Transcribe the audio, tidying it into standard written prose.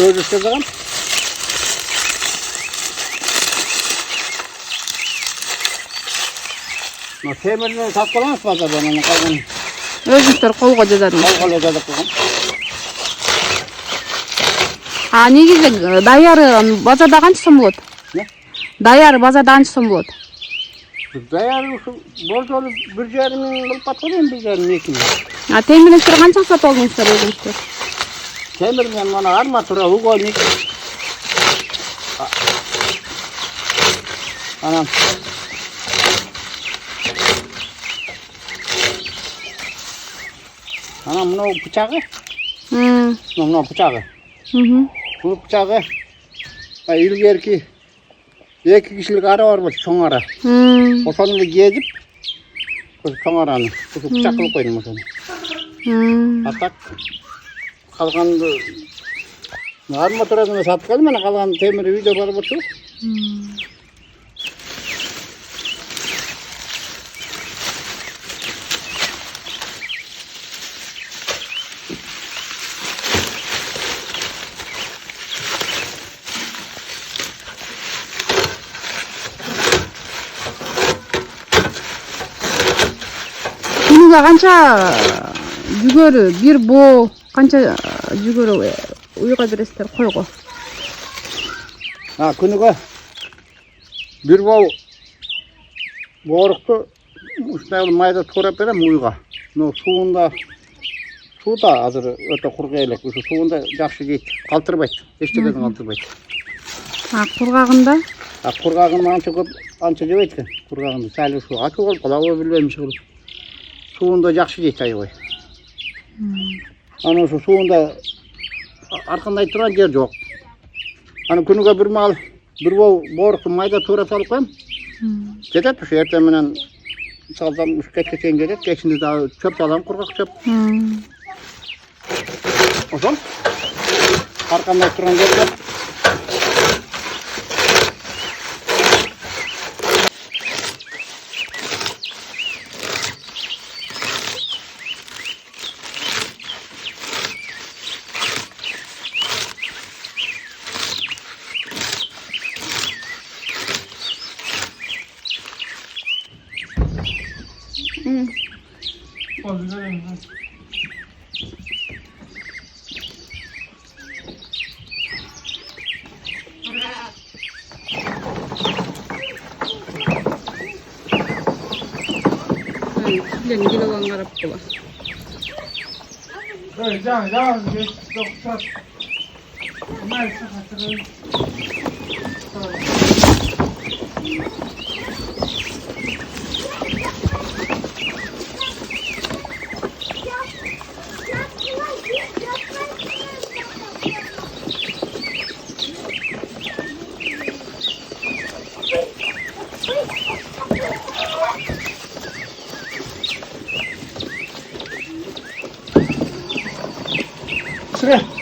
Görüşürüz. Temirni sat qo'yamiz bozordan ana qolgan. O'zingizlar qo'lga yozadingiz. Qo'lga yozib qo'ygan. Ha, negizi dayari bozorda qancha so'm bo'ladi? Ne? Dayari bozorda qancha so'm bo'ladi? Dayari shu bozor 1,5 ming bo'lib qolgan, 1,5 ming. Ha, temirni qancha sotib oldingizlar o'zingizlar? Temirni mana armatura uголник. Anam. Ana bunu bıçağı. Bunu bıçağı. Bu bıçağı. İlgerki 2 kişilik ara var bu çoğun ara. Osonunu gezip çoğun aranı. Bu bıçak kılıp koydum osonu. Atak kalgan armaturasını satıp kaldım ana kalgan temir video var bu. Күнүгө канча жүгөрү, бир боо, канча жүгөрү уйга бересиздер койго? Күнүгө бир боо боорукты ушундай майда туурап берем уйга. Сууда азыр өтө кургак элек. Ушу суунда жакшы жейт, калтырбайт. Эчтекеден калтырбайт. Кургагында? Кургагында анча жебейт экен. Кургагында сәл ушу ачуу болуп калабы билбейм чыгып. Суунда жакшы жейт аябай. Аны ушу суунда аркандай турган жер жок. Аны күнүгө бир маал бир боорукты майда туурап салып коем. Жетет ушу эртең менен салсам ушу кечке чейин жетет. Кечинде дагы чөп салам, кургак чөп. Ошол аркандай турган жер жок. Sizlerin kilodan karap kola. Şuraya.